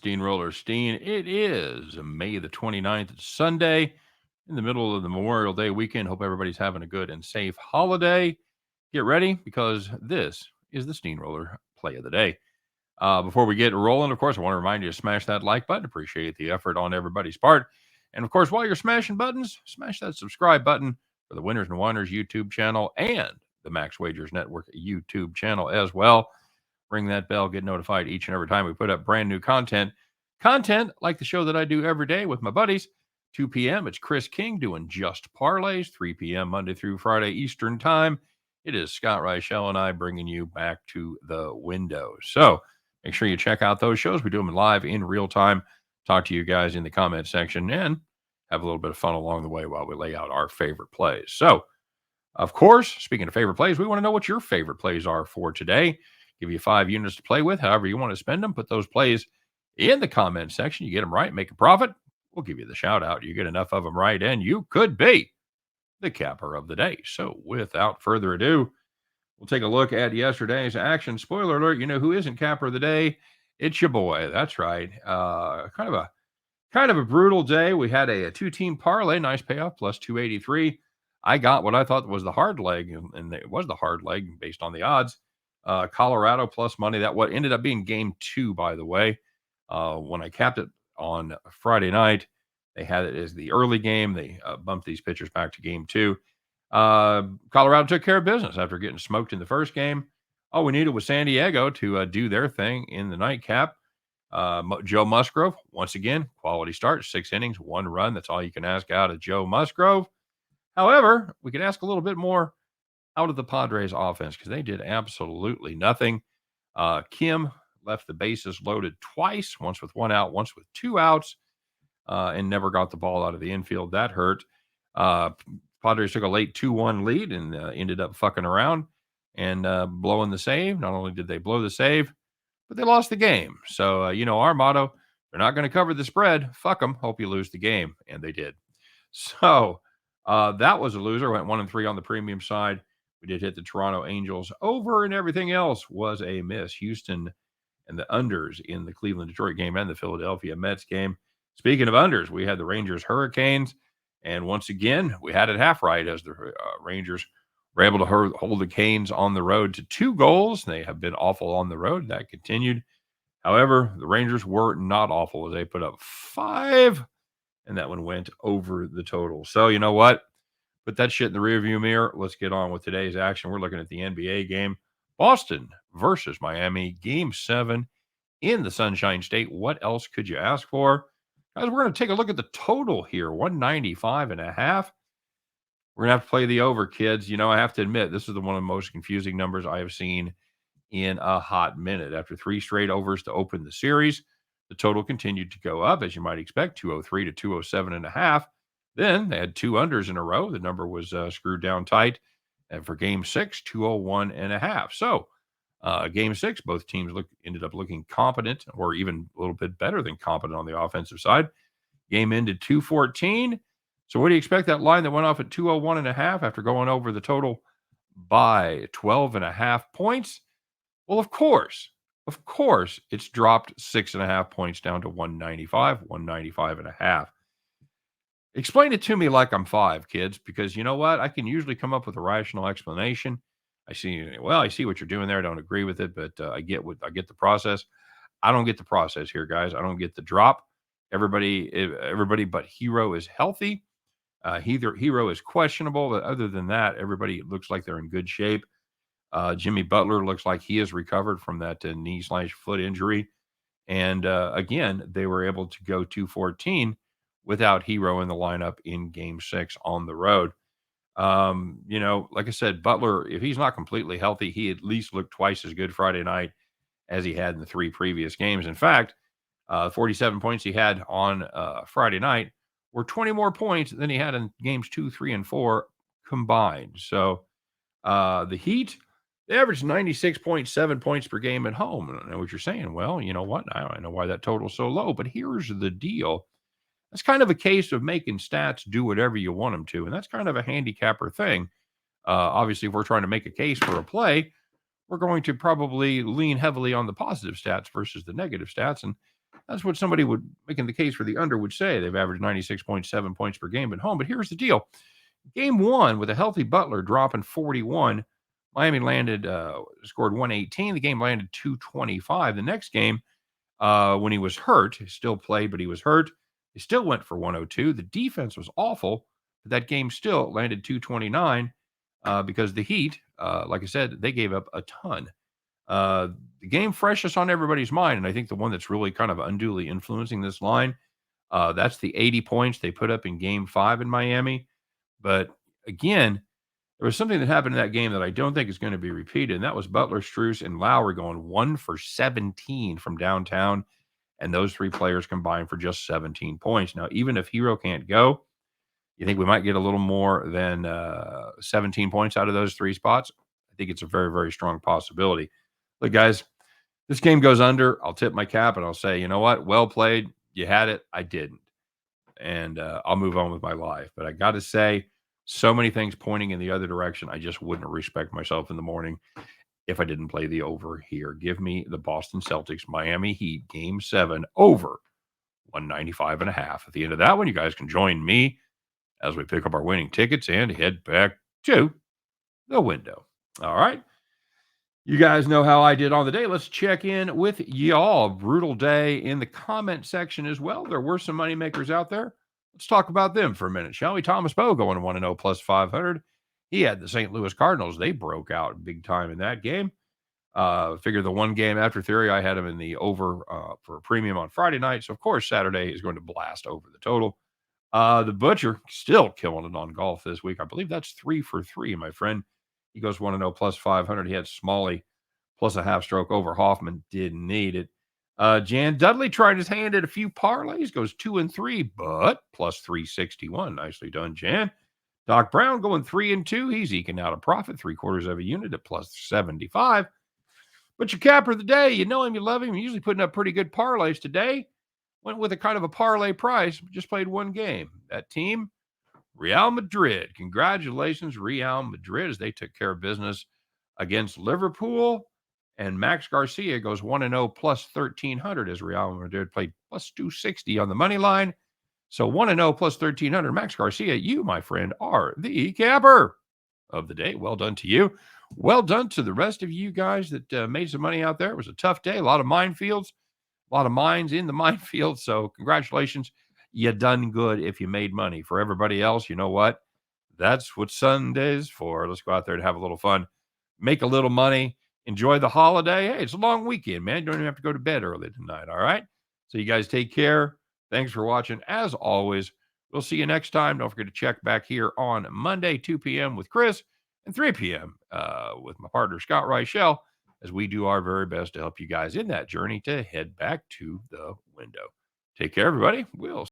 Steehnroller Steen. It is May the 29th. It's Sunday in the middle of the Memorial Day weekend. Hope everybody's having a good and safe holiday. Get ready because this is the Steehnroller play of the day. Before we get rolling, of course, I want to remind you to smash that like button. Appreciate the effort on everybody's part. And of course, while you're smashing buttons, smash that subscribe button for the Winners and Wonders YouTube channel and the Max Wagers Network YouTube channel as well. Ring that bell, get notified each and every time we put up brand new content. Content like the show that I do every day with my buddies. 2 p.m., it's Chris King doing Just Parlays. 3 p.m., Monday through Friday Eastern Time. It is Scott Reichel and I bringing you back to the window. So make sure you check out those shows. We do them live in real time. Talk to you guys in the comment section and have a little bit of fun along the way while we lay out our favorite plays. So, of course, speaking of favorite plays, we want to know what your favorite plays are for today. Give you 5 units to play with, however you want to spend them. Put those plays in the comment section. You get them right, make a profit. We'll give you the shout out. You get enough of them right, and you could be the capper of the day. So without further ado, we'll take a look at yesterday's action. Spoiler alert, you know who isn't capper of the day? It's your boy. That's right. Kind of a brutal day. We had a 2-team parlay, nice payoff, plus 283. I got what I thought was the hard leg, and it was the hard leg based on the odds. Colorado plus money. That what ended up being game 2, by the way. When I capped it on Friday night, they had it as the early game. They bumped these pitchers back to game 2. Colorado took care of business after getting smoked in the first game. All we needed was San Diego to do their thing in the nightcap. Joe Musgrove, once again, quality start, 6 innings, 1 run. That's all you can ask out of Joe Musgrove. However, we could ask a little bit more out of the Padres offense because they did absolutely nothing. Kim left the bases loaded twice, once with 1 out, once with 2 outs, and never got the ball out of the infield. That hurt. Padres took a late 2-1 lead and ended up fucking around and blowing the save. Not only did they blow the save, but they lost the game. So, our motto, they're not going to cover the spread. Fuck them. Hope you lose the game. And they did. So that was a loser. Went 1-3 on the premium side. We did hit the Toronto Angels over, and everything else was a miss. Houston and the unders in the Cleveland-Detroit game and the Philadelphia Mets game. Speaking of unders, we had the Rangers Hurricanes, and once again, we had it half right as the Rangers were able to hold the Canes on the road to 2 goals. They have been awful on the road. That continued. However, the Rangers were not awful as they put up 5, and that one went over the total. So you know what? Put that shit in the rearview mirror. Let's get on with today's action. We're looking at the NBA game. Boston versus Miami, game 7 in the Sunshine State. What else could you ask for? Guys, we're going to take a look at the total here, 195.5. We're going to have to play the over, kids. I have to admit, this is one of the most confusing numbers I have seen in a hot minute. After 3 straight overs to open the series, the total continued to go up, as you might expect, 203 to 207.5. Then they had 2 unders in a row. The number was screwed down tight. And for game 6, 201.5. So game 6, both teams ended up looking competent, or even a little bit better than competent on the offensive side. Game ended 214. So what do you expect? That line that went off at 201.5 after going over the total by 12.5 points? Well, of course, it's dropped 6.5 points down to 195.5. Explain it to me like I'm 5, kids, because you know what? I can usually come up with a rational explanation. I see what you're doing there. I don't agree with it, but I get the process. I don't get the process here, guys. I don't get the drop. Everybody but Hero is healthy. Hero is questionable, but other than that, everybody looks like they're in good shape. Jimmy Butler looks like he has recovered from that knee/foot injury. And again, they were able to go 214 without Hero in the lineup in game 6 on the road. Like I said, Butler, if he's not completely healthy, he at least looked twice as good Friday night as he had in the 3 previous games. In fact, 47 points he had on Friday night were 20 more points than he had in games 2, 3, and 4 combined. So the Heat, they averaged 96.7 points per game at home. I don't know what you're saying. Well, you know what? I know why that total's so low, but here's the deal. That's kind of a case of making stats do whatever you want them to, and that's kind of a handicapper thing. Obviously, if we're trying to make a case for a play, we're going to probably lean heavily on the positive stats versus the negative stats, and That's what somebody would making the case for the under would say. They've averaged 96.7 points per game at home. But here's the deal. Game one, with a healthy Butler dropping 41, Miami scored 118. The game landed 225. The next game, when he was hurt, he still played, but he was hurt. He still went for 102. The defense was awful, but that game still landed 229 because the Heat, like I said, they gave up a ton. The game freshest on everybody's mind, and I think the one that's really kind of unduly influencing this line, that's the 80 points they put up in game 5 in Miami. But again, there was something that happened in that game that I don't think is going to be repeated, and that was Butler, Strus, and Lowry going 1 for 17 from downtown, and those three players combined for just 17 points. Now, even if Hero can't go, you think we might get a little more than 17 points out of those three spots? I think it's a very, very strong possibility. Look, guys, this game goes under. I'll tip my cap and I'll say, you know what? Well played. You had it. I didn't. And I'll move on with my life. But I got to say, so many things pointing in the other direction. I just wouldn't respect myself in the morning if I didn't play the over here. Give me the Boston Celtics, Miami Heat, game 7, over 195.5. At the end of that one, you guys can join me as we pick up our winning tickets and head back to the window. All right. You guys know how I did on the day. Let's check in with y'all. Brutal day in the comment section as well. There were some money makers out there. Let's talk about them for a minute, shall we? Thomas Bowe going 1-0 plus 500. He had the St. Louis Cardinals. They broke out big time in that game. Figure the one game after theory, I had him in the over for a premium on Friday night. So, of course, Saturday is going to blast over the total. The Butcher still killing it on golf this week. I believe that's 3 for 3, my friend. He goes 1-0 plus 500. He had Smalley plus a half stroke over Hoffman. Didn't need it. Jan Dudley tried his hand at a few parlays. Goes 2 and 3, but plus 361. Nicely done, Jan. Doc Brown going 3 and 2. He's eking out a profit, 3/4 of a unit at plus 75. But your capper of the day, you know him, you love him. He's usually putting up pretty good parlays today. Went with a kind of a parlay price. Just played one game. That team, Real Madrid. Congratulations, Real Madrid, as they took care of business against Liverpool. And Max Garcia goes 1-0 plus 1,300 as Real Madrid played plus 260 on the money line. So 1-0 plus 1,300. Max Garcia, you, my friend, are the capper of the day. Well done to you. Well done to the rest of you guys that made some money out there. It was a tough day. A lot of minefields, a lot of mines in the minefield. So congratulations. You done good if you made money. For everybody else, you know what? That's what Sunday's for. Let's go out there and have a little fun. Make a little money. Enjoy the holiday. Hey, it's a long weekend, man. You don't even have to go to bed early tonight, all right? So you guys take care. Thanks for watching. As always, we'll see you next time. Don't forget to check back here on Monday, 2 p.m. with Chris and 3 p.m. With my partner, Scott Reichel, as we do our very best to help you guys in that journey to head back to the window. Take care, everybody. We'll